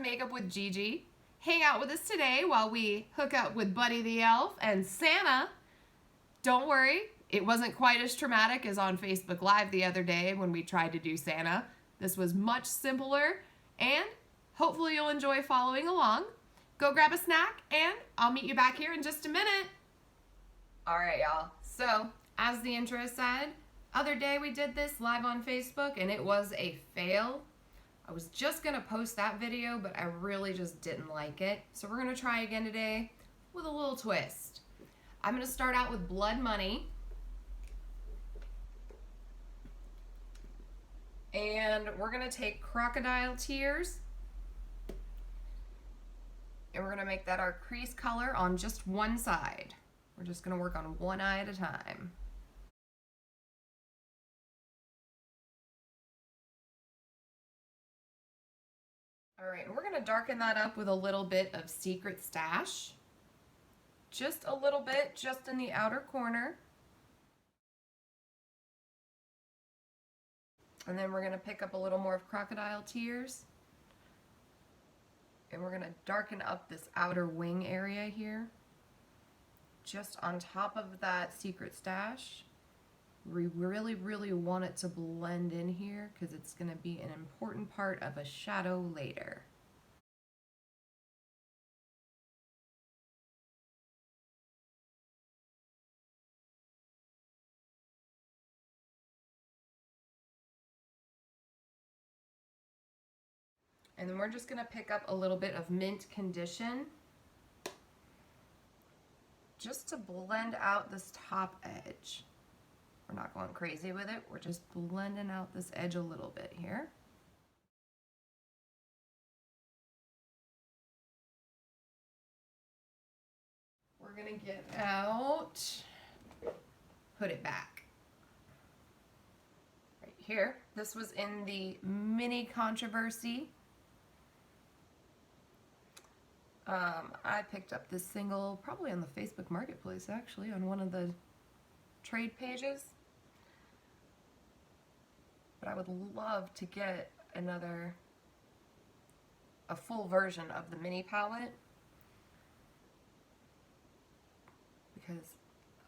Makeup with Gigi. Hang out with us today while we hook up with Buddy the Elf and Santa. Don't worry, it wasn't quite as traumatic as on Facebook Live the other day when we tried to do Santa. This was much simpler, and hopefully you'll enjoy following along. Go grab a snack, and I'll meet you back here in just a minute. All right, y'all. So, as the intro said, other day we did this live on Facebook, and it was a fail. I was just gonna post that video, but I really just didn't like it. So we're gonna try again today with a little twist. I'm gonna start out with Blood Money. And we're gonna take Crocodile Tears. And we're gonna make that our crease color on just one side. We're just gonna work on one eye at a time. All right, and we're gonna darken that up with a little bit of Secret Stash. Just a little bit, just in the outer corner. And then we're gonna pick up a little more of Crocodile Tears. And we're gonna darken up this outer wing area here. Just on top of that Secret Stash. We really want it to blend in here because it's going to be an important part of a shadow later. And then we're just going to pick up a little bit of Mint Condition just to blend out this top edge. We're not going crazy with it, we're just blending out this edge a little bit here. We're gonna get out, put it back. Right here, this was in the mini controversy. I picked up this single probably on the Facebook Marketplace, actually, on one of the trade pages. But I would love to get a full version of the mini palette because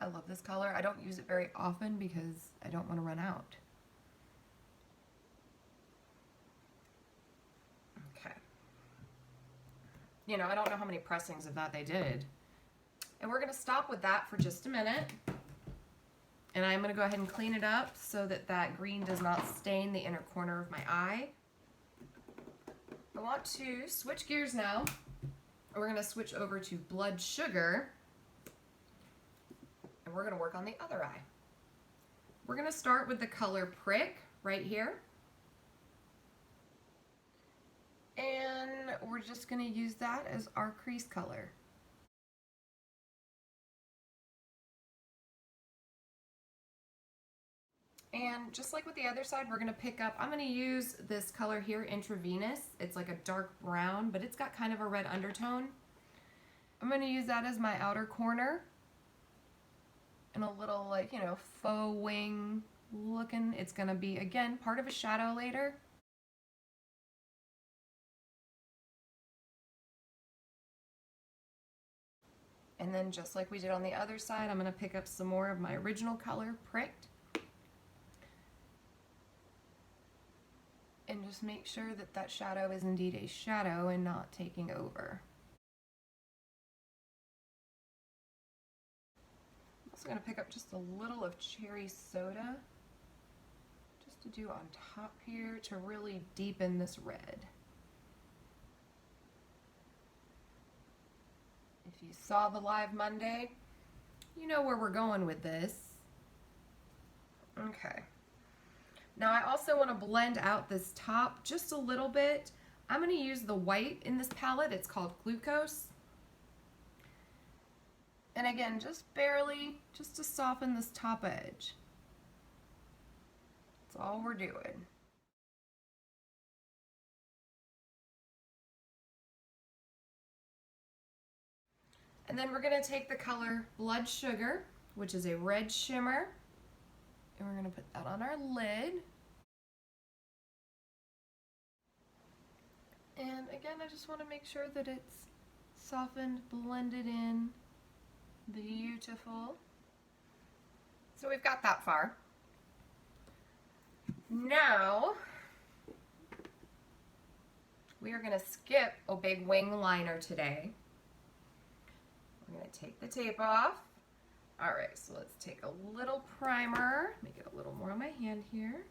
I love this color. I don't use it very often because I don't want to run out. Okay. You know, I don't know how many pressings of that they did. And we're going to stop with that for just a minute. And I'm going to go ahead and clean it up so that that green does not stain the inner corner of my eye. I want to switch gears now. We're going to switch over to Blood Sugar. And we're going to work on the other eye. We're going to start with the color Prick right here. And we're just going to use that as our crease color. And just like with the other side, we're going to pick up, I'm going to use this color here, Intravenous. It's like a dark brown, but it's got kind of a red undertone. I'm going to use that as my outer corner. And a little, like, you know, faux wing looking. It's going to be, again, part of a shadow later. And then just like we did on the other side, I'm going to pick up some more of my original color, Pricked. And just make sure that that shadow is indeed a shadow and not taking over. I'm also going to pick up just a little of Cherry Soda, just to do on top here to really deepen this red. If you saw the live Monday, you know where we're going with this. Okay. Now I also want to blend out this top just a little bit. I'm going to use the white in this palette. It's called Glucose. And again, just barely, just to soften this top edge. That's all we're doing. And then we're going to take the color Blood Sugar, which is a red shimmer, and we're going to put that on our lid. And And again, I just want to make sure that it's softened, blended in. Beautiful. So we've got that far. Now, we are going to skip a big wing liner today. We're going to take the tape off. All right, so let's take a little primer, make it a little more on my hand here.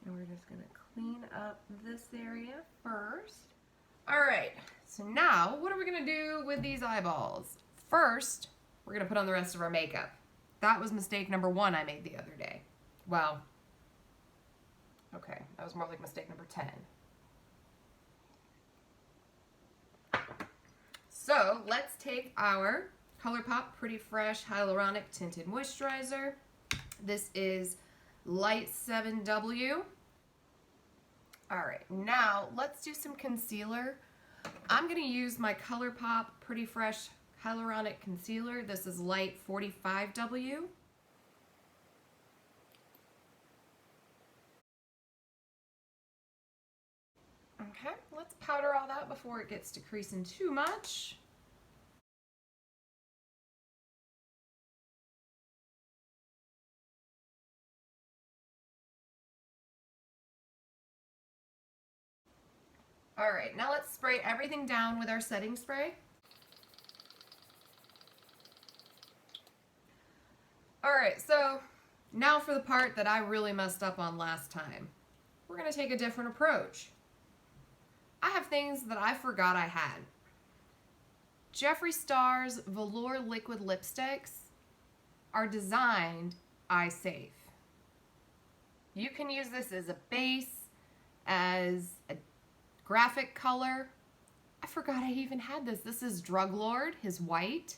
And we're just going to clean up this area first. All right, so now what are we going to do with these eyeballs? First, we're going to put on the rest of our makeup. That was mistake number 1 I made the other day. Well, okay, that was more like mistake number 10. So let's take our ColourPop Pretty Fresh Hyaluronic Tinted Moisturizer. This is Light 7W. All right, now let's do some concealer. I'm gonna use my ColourPop Pretty Fresh Hyaluronic Concealer. This is Light 45W. Okay, let's powder all that before it gets to creasing too much. All right, now let's spray everything down with our setting spray. All right, so now for the part that I really messed up on last time. We're gonna take a different approach. I have things that I forgot I had. Jeffree Star's Velour Liquid Lipsticks are designed eye safe. You can use this as a base, as a graphic color. I forgot I even had this. This is Drug Lord, his white.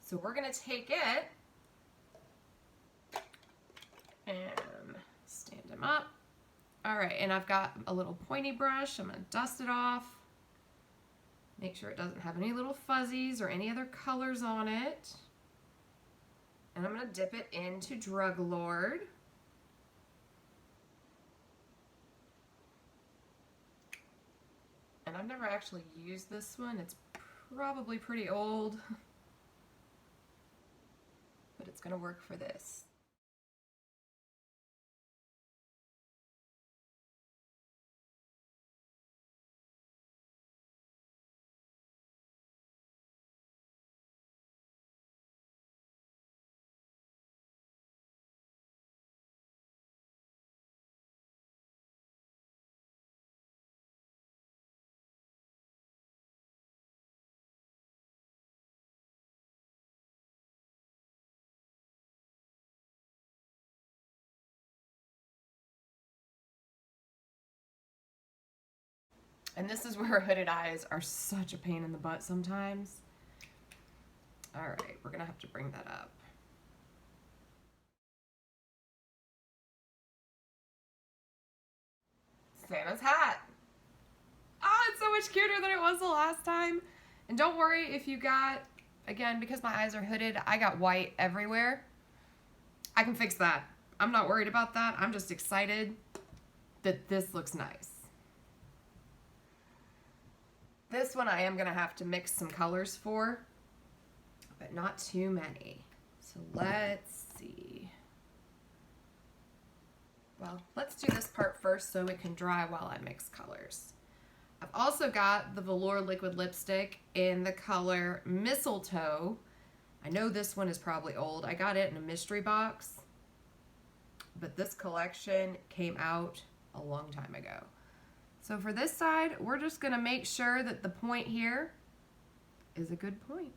So we're gonna take it and stand him up. All right, and I've got a little pointy brush. I'm gonna dust it off. Make sure it doesn't have any little fuzzies or any other colors on it. And I'm gonna dip it into Drug Lord. And I've never actually used this one. It's probably pretty old, but it's gonna work for this. And this is where hooded eyes are such a pain in the butt sometimes. All right, we're gonna have to bring that up. Santa's hat. Oh, it's so much cuter than it was the last time. And don't worry if you got, again, because my eyes are hooded, I got white everywhere. I can fix that. I'm not worried about that. I'm just excited that this looks nice. This one I am gonna have to mix some colors for, but not too many. So let's see. Well, let's do this part first so it can dry while I mix colors. I've also got the Velour Liquid Lipstick in the color Mistletoe. I know this one is probably old. I got it in a mystery box, but this collection came out a long time ago. So for this side, we're just gonna make sure that the point here is a good point.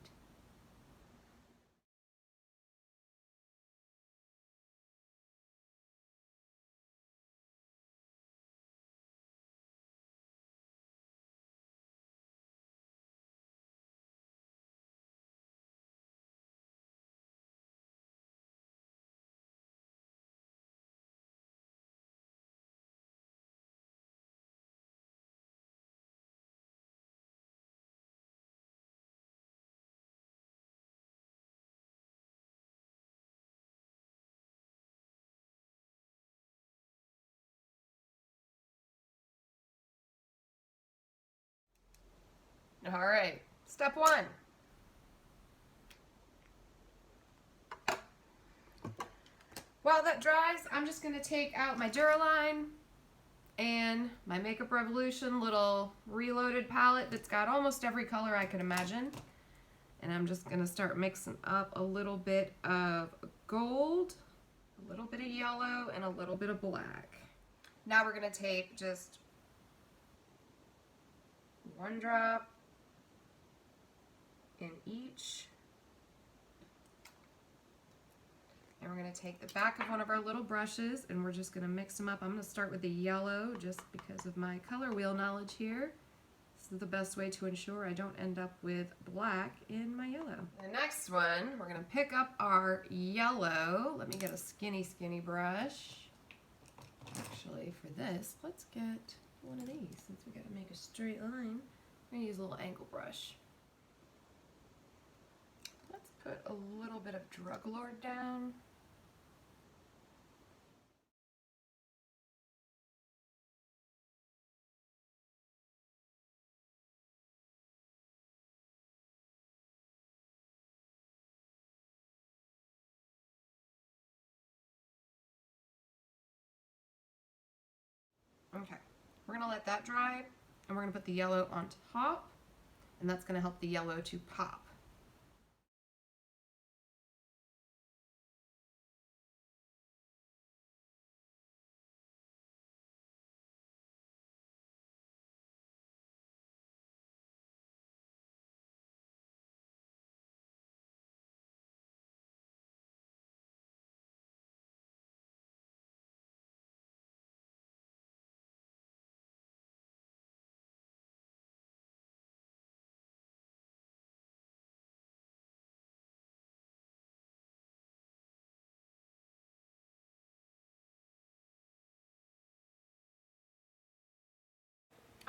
All right, step one. While that dries, I'm just gonna take out my Duraline and my Makeup Revolution little reloaded palette that's got almost every color I could imagine. And I'm just gonna start mixing up a little bit of gold, a little bit of yellow, and a little bit of black. Now we're gonna take just one drop in each. And we're going to take the back of one of our little brushes and we're just going to mix them up. I'm going to start with the yellow just because of my color wheel knowledge here. This is the best way to ensure I don't end up with black in my yellow. The next one, we're going to pick up our yellow. Let me get a skinny brush. Actually, for this, let's get one of these since we got to make a straight line. I'm going to use a little angle brush. Let's put a little bit of Drug Lord down. Okay, we're gonna let that dry and we're gonna put the yellow on top and that's gonna help the yellow to pop.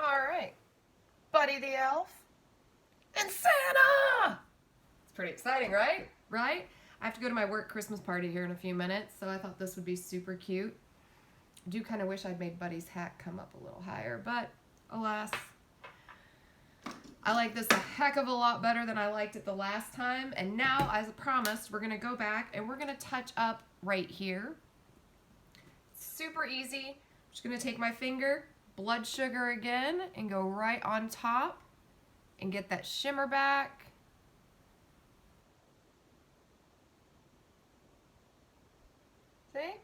All right, Buddy the Elf and Santa! It's pretty exciting, right? Right? I have to go to my work Christmas party here in a few minutes, so I thought this would be super cute. I do kind of wish I'd made Buddy's hat come up a little higher, but alas, I like this a heck of a lot better than I liked it the last time. And now, as promised, we're gonna go back and we're gonna touch up right here. Super easy. I'm just gonna take my finger, blood sugar again, and go right on top and get that shimmer back. See?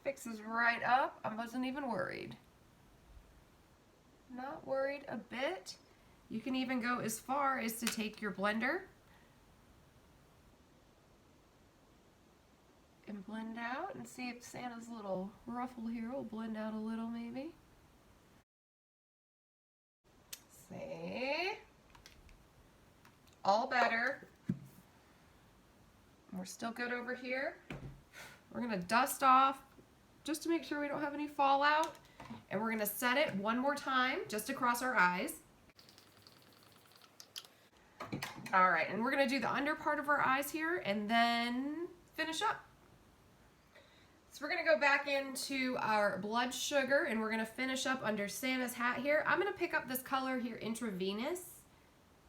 Fixes right up. I wasn't even worried. Not worried a bit. You can even go as far as to take your blender and blend out and see if Santa's little ruffle here will blend out a little maybe. See? All better. We're still good over here. We're gonna dust off just to make sure we don't have any fallout. And we're gonna set it one more time just across our eyes. All right, and we're gonna do the under part of our eyes here and then finish up. So we're gonna go back into our blood sugar and we're gonna finish up under Santa's hat here. I'm gonna pick up this color here, Intravenous.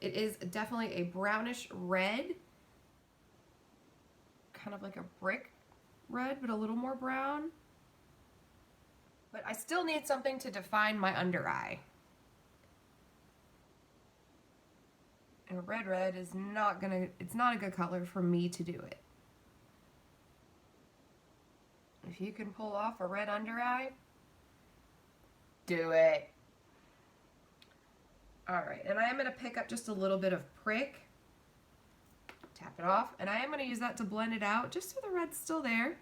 It is definitely a brownish red, kind of like a brick red, but a little more brown. But I still need something to define my under eye. And red is not gonna, it's not a good color for me to do it. If you can pull off a red under eye, do it. All right, and I am gonna pick up just a little bit of prick, tap it off, and I am gonna use that to blend it out just so the red's still there.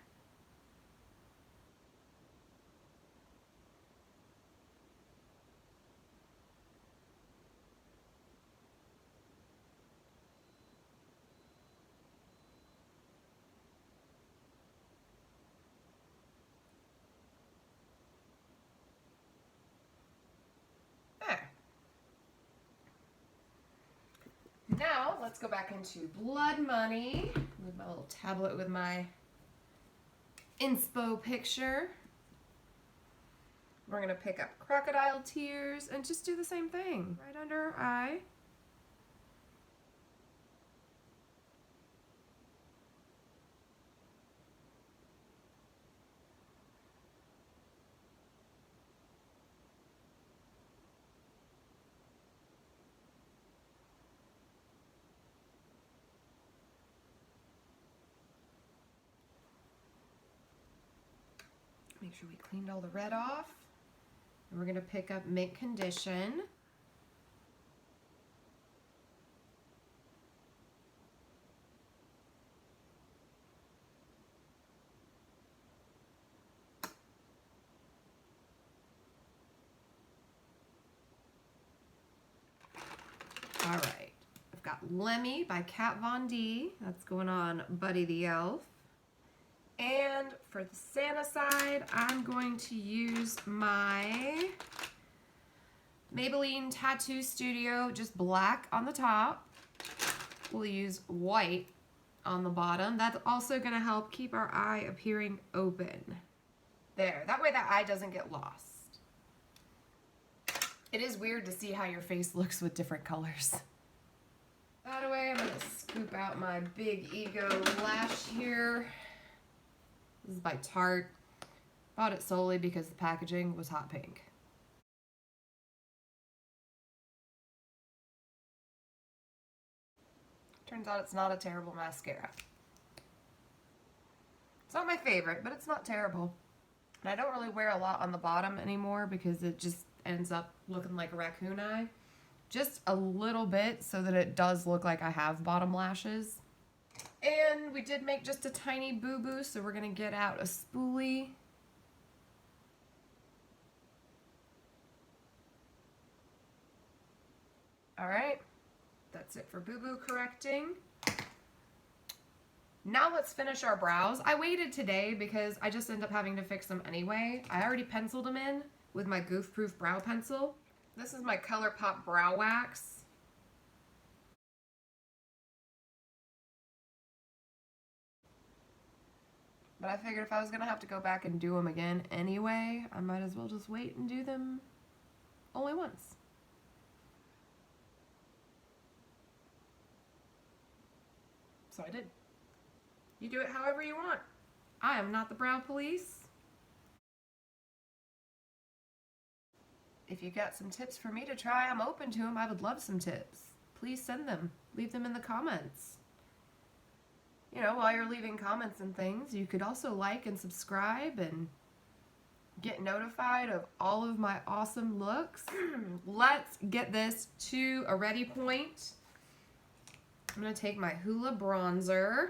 Now, let's go back into Blood Money. Move my little tablet with my inspo picture. We're going to pick up Crocodile Tears and just do the same thing. Right under our eye. Make sure we cleaned all the red off. And we're gonna pick up Mint Condition. All right, I've got Lemmy by Kat Von D. That's going on Buddy the Elf. And for the Santa side, I'm going to use my Maybelline Tattoo Studio, just black on the top. We'll use white on the bottom. That's also gonna help keep our eye appearing open. There, that way that eye doesn't get lost. It is weird to see how your face looks with different colors. That away, I'm gonna scoop out my Big Ego lash here. This is by Tarte. Bought it solely because the packaging was hot pink. Turns out it's not a terrible mascara. It's not my favorite, but it's not terrible. And I don't really wear a lot on the bottom anymore because it just ends up looking like a raccoon eye. Just a little bit so that it does look like I have bottom lashes. And we did make just a tiny boo-boo, so we're gonna get out a spoolie. All right, that's it for boo-boo correcting. Now let's finish our brows. I waited today because I just end up having to fix them anyway. I already penciled them in with my Goof Proof brow pencil. This is my ColourPop brow wax. But I figured if I was gonna have to go back and do them again anyway, I might as well just wait and do them only once. So I did. You do it however you want. I am not the brow police. If you got some tips for me to try, I'm open to them. I would love some tips. Please send them. Leave them in the comments. You know, while you're leaving comments and things, you could also like and subscribe and get notified of all of my awesome looks. Let's get this to a ready point. I'm going to take my Hoola bronzer.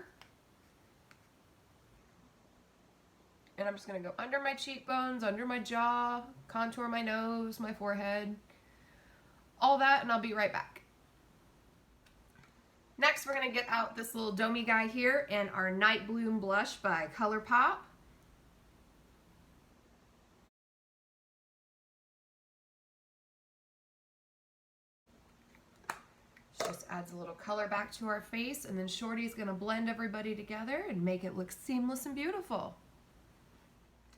And I'm just going to go under my cheekbones, under my jaw, contour my nose, my forehead, all that, and I'll be right back. Next, we're going to get out this little domey guy here and our Night Bloom blush by ColourPop. Just adds a little color back to our face, and then Shorty's going to blend everybody together and make it look seamless and beautiful.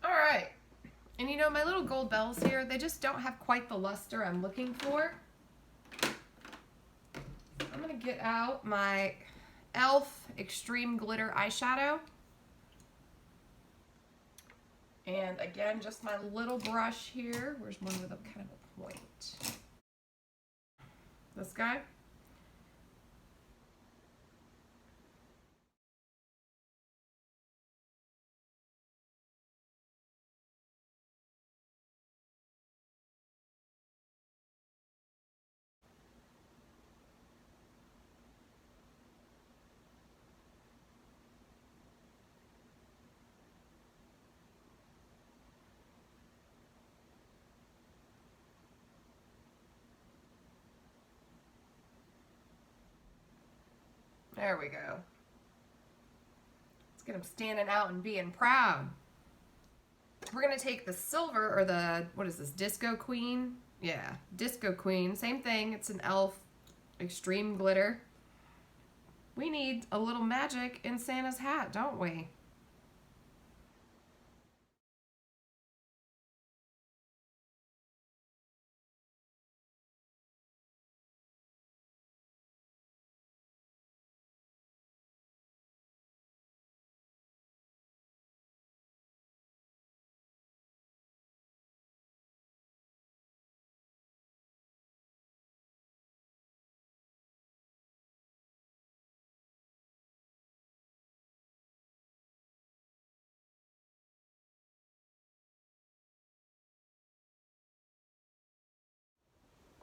All right, and you know, my little gold bells here, they just don't have quite the luster I'm looking for. I'm gonna get out my e.l.f. Extreme Glitter eyeshadow. And again, just my little brush here. Where's one with a kind of a point? This guy. There we go. Let's get them standing out and being proud. We're going to take the silver, or the, what is this, Disco Queen? Yeah, Disco Queen. Same thing. It's an e.l.f. Extreme Glitter. We need a little magic in Santa's hat, don't we?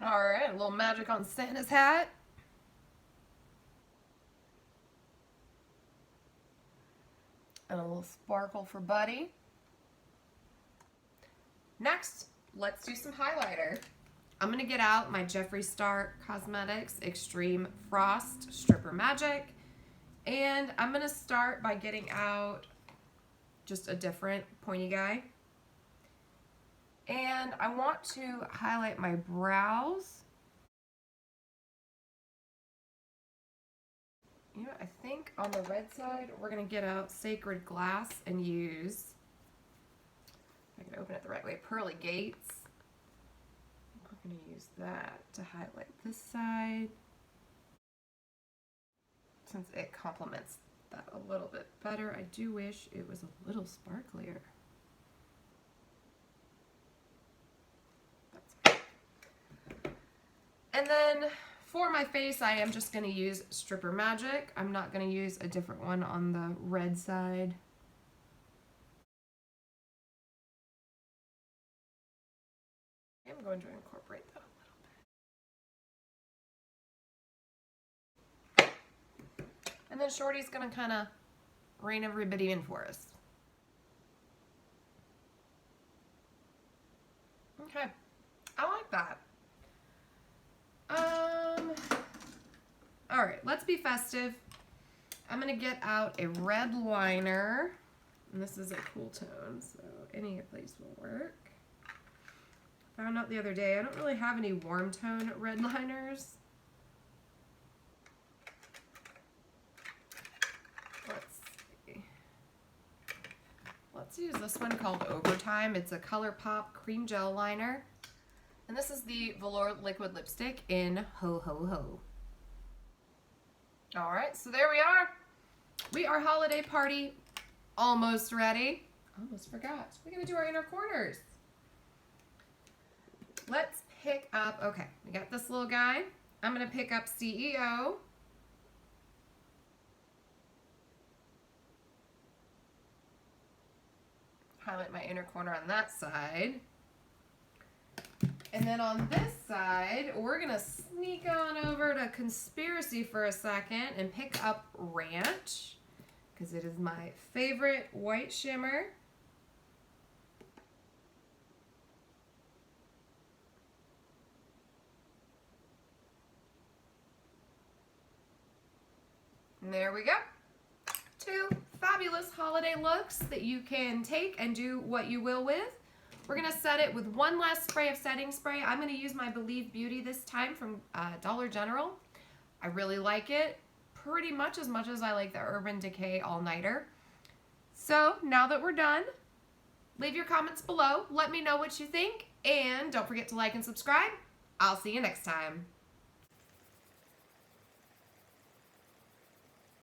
All right, a little magic on Santa's hat. And a little sparkle for Buddy. Next, let's do some highlighter. I'm going to get out my Jeffree Star Cosmetics Extreme Frost Stripper Magic. And I'm going to start by getting out just a different pointy guy. And I want to highlight my brows. You know, I think on the red side, we're going to get out Sacred Glass and use, if I can open it the right way, Pearly Gates. We're going to use that to highlight this side, since it complements that a little bit better. I do wish it was a little sparklier. And then for my face, I am just going to use Stripper Magic. I'm not going to use a different one on the red side. I'm going to incorporate that a little bit. And then Shorty's going to kind of rein everybody in for us. Okay, I like that. All right, let's be festive. I'm gonna get out a red liner, and this is a cool tone, so any place will work. Found out the other day, I don't really have any warm tone red liners. Let's see. Let's use this one called Overtime. It's a ColourPop cream gel liner. And this is the Velour Liquid Lipstick in Ho Ho Ho. All right, so there we are. We are holiday party almost ready. Almost forgot. We're gonna do our inner corners. Let's pick up, okay, we got this little guy. I'm gonna pick up CEO. Highlight my inner corner on that side. And then on this side, we're gonna sneak on over to Conspiracy for a second and pick up Ranch, because it is my favorite white shimmer. And there we go. Two fabulous holiday looks that you can take and do what you will with. We're going to set it with one last spray of setting spray. I'm going to use my Believe Beauty this time from Dollar General. I really like it pretty much as I like the Urban Decay All-Nighter. So now that we're done, leave your comments below. Let me know what you think, and don't forget to like and subscribe. I'll see you next time.